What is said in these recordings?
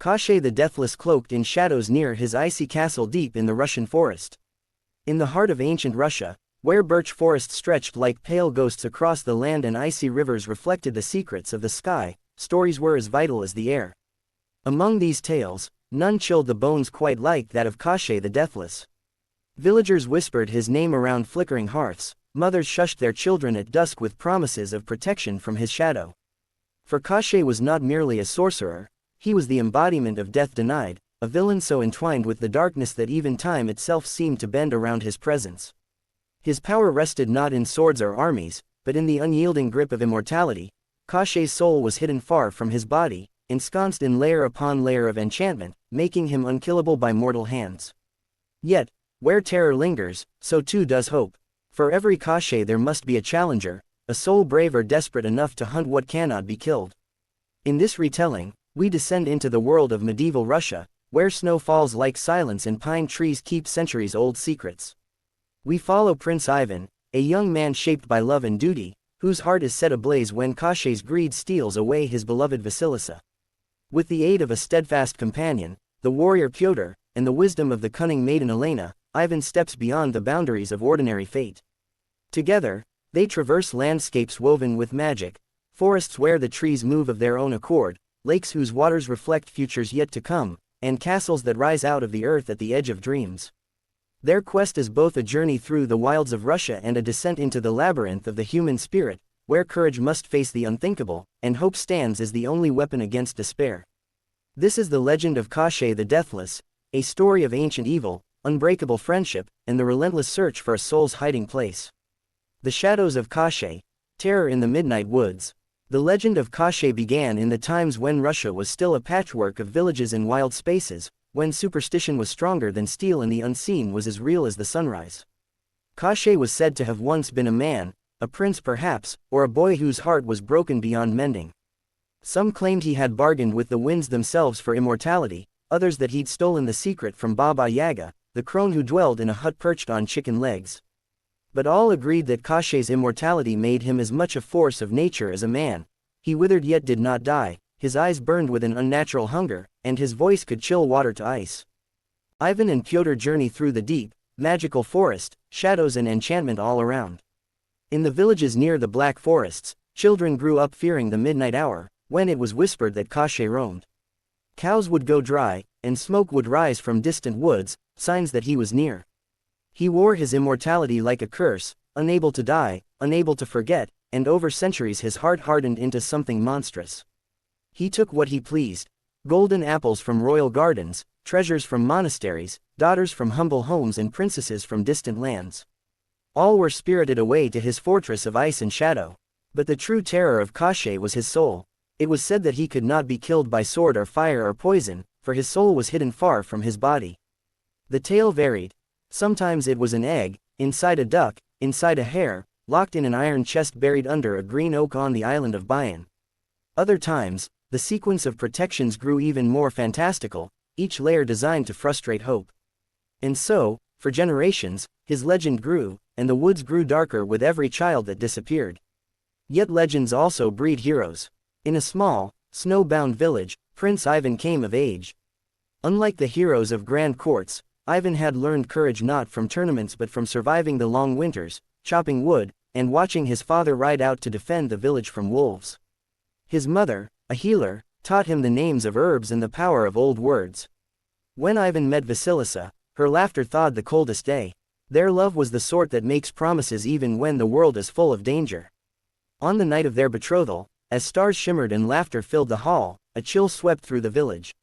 Koschei the Deathless cloaked in shadows near his icy castle deep in the Russian forest. In the heart of ancient Russia, where birch forests stretched like pale ghosts across the land and icy rivers reflected the secrets of the sky, stories were as vital as the air. Among these tales, none chilled the bones quite like that of Koschei the Deathless. Villagers whispered his name around flickering hearths, mothers shushed their children at dusk with promises of protection from his shadow. For Koschei was not merely a sorcerer, he was the embodiment of death denied, a villain so entwined with the darkness that even time itself seemed to bend around his presence. His power rested not in swords or armies, but in the unyielding grip of immortality. Koschei's soul was hidden far from his body, ensconced in layer upon layer of enchantment, making him unkillable by mortal hands. Yet, where terror lingers, so too does hope. For every Koschei there must be a challenger, a soul brave or desperate enough to hunt what cannot be killed. In this retelling, we descend into the world of medieval Russia, where snow falls like silence and pine trees keep centuries-old secrets. We follow Prince Ivan, a young man shaped by love and duty, whose heart is set ablaze when Koschei's greed steals away his beloved Vasilisa. With the aid of a steadfast companion, the warrior Pyotr, and the wisdom of the cunning maiden Elena, Ivan steps beyond the boundaries of ordinary fate. Together, they traverse landscapes woven with magic, forests where the trees move of their own accord, lakes whose waters reflect futures yet to come, and castles that rise out of the earth at the edge of dreams. Their quest is both a journey through the wilds of Russia and a descent into the labyrinth of the human spirit, where courage must face the unthinkable, and hope stands as the only weapon against despair. This is the legend of Koschei the Deathless, a story of ancient evil, unbreakable friendship, and the relentless search for a soul's hiding place. The shadows of Koschei, terror in the midnight woods. The legend of Koschei began in the times when Russia was still a patchwork of villages and wild spaces, when superstition was stronger than steel and the unseen was as real as the sunrise. Koschei was said to have once been a man, a prince perhaps, or a boy whose heart was broken beyond mending. Some claimed he had bargained with the winds themselves for immortality, others that he'd stolen the secret from Baba Yaga, the crone who dwelled in a hut perched on chicken legs. But all agreed that Koschei's immortality made him as much a force of nature as a man. He withered yet did not die, his eyes burned with an unnatural hunger, and his voice could chill water to ice. Ivan and Pyotr journey through the deep, magical forest, shadows and enchantment all around. In the villages near the Black Forests, children grew up fearing the midnight hour, when it was whispered that Koschei roamed. Cows would go dry, and smoke would rise from distant woods, signs that he was near. He wore his immortality like a curse, unable to die, unable to forget, and over centuries his heart hardened into something monstrous. He took what he pleased: golden apples from royal gardens, treasures from monasteries, daughters from humble homes and princesses from distant lands. All were spirited away to his fortress of ice and shadow. But the true terror of Koschei was his soul. It was said that he could not be killed by sword or fire or poison, for his soul was hidden far from his body. The tale varied. Sometimes it was an egg, inside a duck, inside a hare, locked in an iron chest buried under a green oak on the island of Bayan. Other times, the sequence of protections grew even more fantastical, each layer designed to frustrate hope. And so, for generations, his legend grew, and the woods grew darker with every child that disappeared. Yet legends also breed heroes. In a small, snow-bound village, Prince Ivan came of age. Unlike the heroes of grand courts, Ivan had learned courage not from tournaments but from surviving the long winters, chopping wood, and watching his father ride out to defend the village from wolves. His mother, a healer, taught him the names of herbs and the power of old words. When Ivan met Vasilisa, her laughter thawed the coldest day. Their love was the sort that makes promises even when the world is full of danger. On the night of their betrothal, as stars shimmered and laughter filled the hall, a chill swept through the village.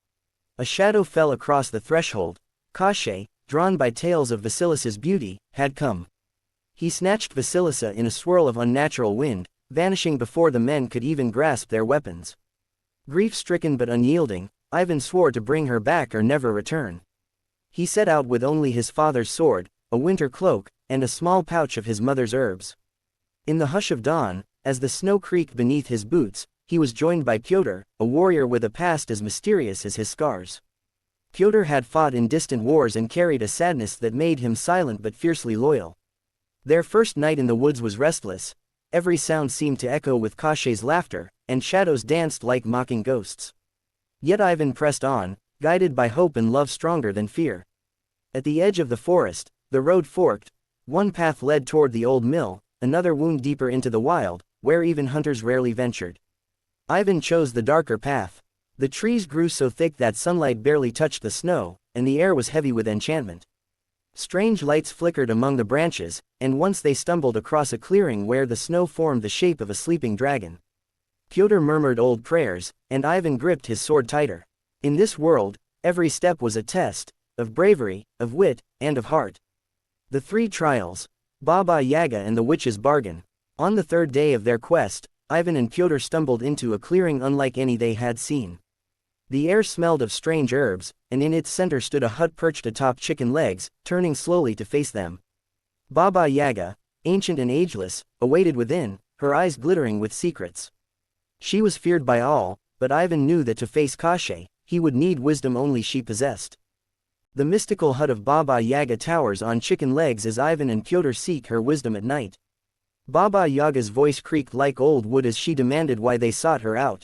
A shadow fell across the threshold. Koschei, drawn by tales of Vasilisa's beauty, had come. He snatched Vasilisa in a swirl of unnatural wind, vanishing before the men could even grasp their weapons. Grief-stricken but unyielding, Ivan swore to bring her back or never return. He set out with only his father's sword, a winter cloak, and a small pouch of his mother's herbs. In the hush of dawn, as the snow creaked beneath his boots, he was joined by Pyotr, a warrior with a past as mysterious as his scars. Pyotr had fought in distant wars and carried a sadness that made him silent but fiercely loyal. Their first night in the woods was restless. Every sound seemed to echo with Koschei's laughter, and shadows danced like mocking ghosts. Yet Ivan pressed on, guided by hope and love stronger than fear. At the edge of the forest, the road forked. One path led toward the old mill, another wound deeper into the wild, where even hunters rarely ventured. Ivan chose the darker path. The trees grew so thick that sunlight barely touched the snow, and the air was heavy with enchantment. Strange lights flickered among the branches, and once they stumbled across a clearing where the snow formed the shape of a sleeping dragon. Pyotr murmured old prayers, and Ivan gripped his sword tighter. In this world, every step was a test, of bravery, of wit, and of heart. The three trials. Baba Yaga and the witch's bargain. On the third day of their quest, Ivan and Pyotr stumbled into a clearing unlike any they had seen. The air smelled of strange herbs, and in its center stood a hut perched atop chicken legs, turning slowly to face them. Baba Yaga, ancient and ageless, awaited within, her eyes glittering with secrets. She was feared by all, but Ivan knew that to face Koschei, he would need wisdom only she possessed. The mystical hut of Baba Yaga towers on chicken legs as Ivan and Pyotr seek her wisdom at night. Baba Yaga's voice creaked like old wood as she demanded why they sought her out.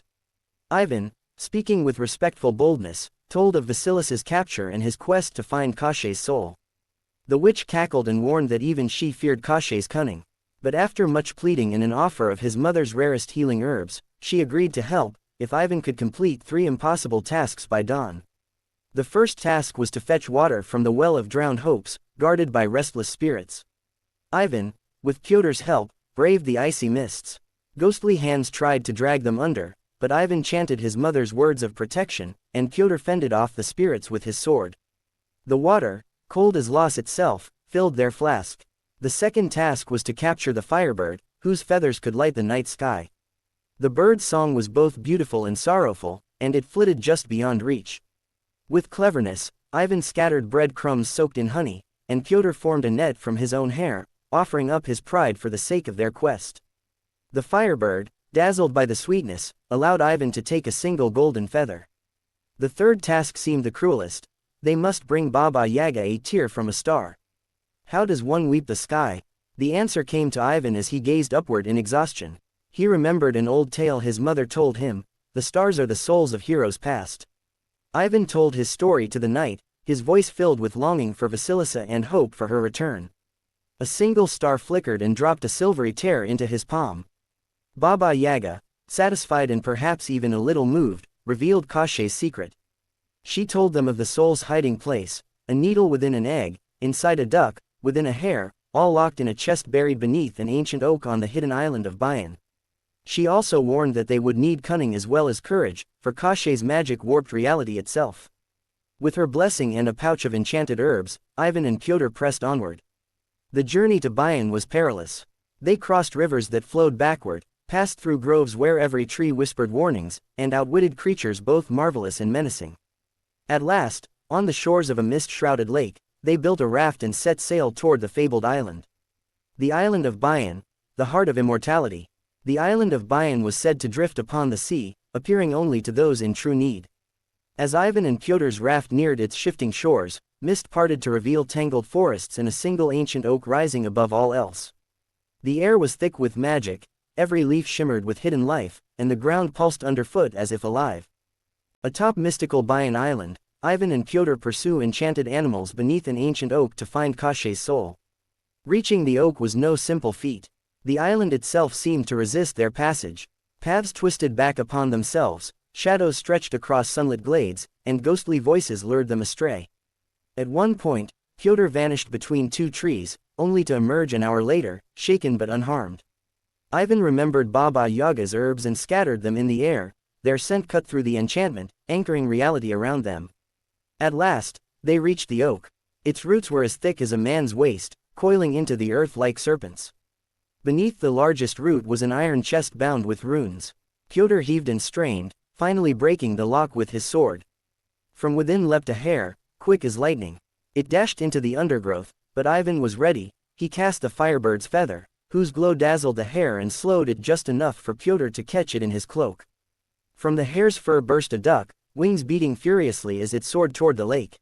Ivan, speaking with respectful boldness, told of Vasilis's capture and his quest to find Koschei's soul. The witch cackled and warned that even she feared Koschei's cunning. But after much pleading and an offer of his mother's rarest healing herbs, she agreed to help, if Ivan could complete 3 impossible tasks by dawn. The first task was to fetch water from the well of drowned hopes, guarded by restless spirits. Ivan, with Pyotr's help, braved the icy mists. Ghostly hands tried to drag them under, but Ivan chanted his mother's words of protection, and Pyotr fended off the spirits with his sword. The water, cold as loss itself, filled their flask. The second task was to capture the firebird, whose feathers could light the night sky. The bird's song was both beautiful and sorrowful, and it flitted just beyond reach. With cleverness, Ivan scattered breadcrumbs soaked in honey, and Pyotr formed a net from his own hair, offering up his pride for the sake of their quest. The firebird, dazzled by the sweetness, allowed Ivan to take a single golden feather. The third task seemed the cruelest. They must bring Baba Yaga a tear from a star. How does one weep the sky? The answer came to Ivan as he gazed upward in exhaustion. He remembered an old tale his mother told him, the stars are the souls of heroes past. Ivan told his story to the night, his voice filled with longing for Vasilisa and hope for her return. A single star flickered and dropped a silvery tear into his palm. Baba Yaga, satisfied and perhaps even a little moved, revealed Koschei's secret. She told them of the soul's hiding place, a needle within an egg, inside a duck, within a hair, all locked in a chest buried beneath an ancient oak on the hidden island of Bayan. She also warned that they would need cunning as well as courage, for Koschei's magic warped reality itself. With her blessing and a pouch of enchanted herbs, Ivan and Pyotr pressed onward. The journey to Bayan was perilous. They crossed rivers that flowed backward, passed through groves where every tree whispered warnings, and outwitted creatures both marvelous and menacing. At last, on the shores of a mist-shrouded lake, they built a raft and set sail toward the fabled island. The island of Bayan, the heart of immortality. The island of Bayan was said to drift upon the sea, appearing only to those in true need. As Ivan and Pyotr's raft neared its shifting shores, mist parted to reveal tangled forests and a single ancient oak rising above all else. The air was thick with magic, every leaf shimmered with hidden life, and the ground pulsed underfoot as if alive. Atop mystical Bayan Island, Ivan and Pyotr pursue enchanted animals beneath an ancient oak to find Koschei's soul. Reaching the oak was no simple feat. The island itself seemed to resist their passage. Paths twisted back upon themselves, shadows stretched across sunlit glades, and ghostly voices lured them astray. At one point, Pyotr vanished between 2 trees, only to emerge an hour later, shaken but unharmed. Ivan remembered Baba Yaga's herbs and scattered them in the air, their scent cut through the enchantment, anchoring reality around them. At last, they reached the oak. Its roots were as thick as a man's waist, coiling into the earth like serpents. Beneath the largest root was an iron chest bound with runes. Pyotr heaved and strained, finally breaking the lock with his sword. From within leapt a hare, quick as lightning. It dashed into the undergrowth, but Ivan was ready. He cast the firebird's feather, whose glow dazzled the hare and slowed it just enough for Pyotr to catch it in his cloak. From the hare's fur burst a duck, wings beating furiously as it soared toward the lake.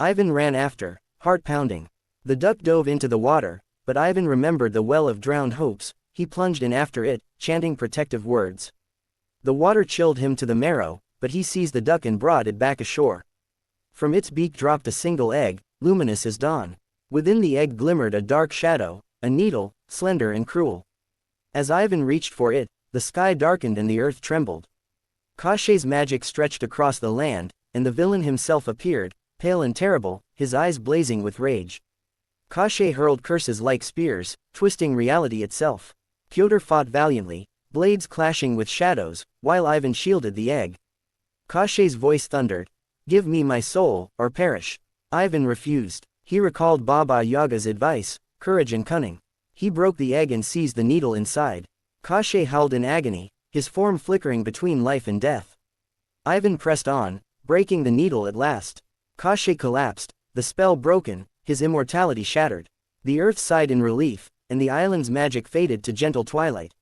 Ivan ran after, heart pounding. The duck dove into the water, but Ivan remembered the well of drowned hopes. He plunged in after it, chanting protective words. The water chilled him to the marrow, but he seized the duck and brought it back ashore. From its beak dropped a single egg, luminous as dawn. Within the egg glimmered a dark shadow, a needle, slender and cruel. As Ivan reached for it, the sky darkened and the earth trembled. Koschei's magic stretched across the land, and the villain himself appeared, pale and terrible, his eyes blazing with rage. Koschei hurled curses like spears, twisting reality itself. Pyotr fought valiantly, blades clashing with shadows, while Ivan shielded the egg. Koschei's voice thundered, "Give me my soul, or perish." Ivan refused. He recalled Baba Yaga's advice, courage and cunning. He broke the egg and seized the needle inside. Koschei howled in agony, his form flickering between life and death. Ivan pressed on, breaking the needle at last. Koschei collapsed, the spell broken, his immortality shattered. The earth sighed in relief, and the island's magic faded to gentle twilight.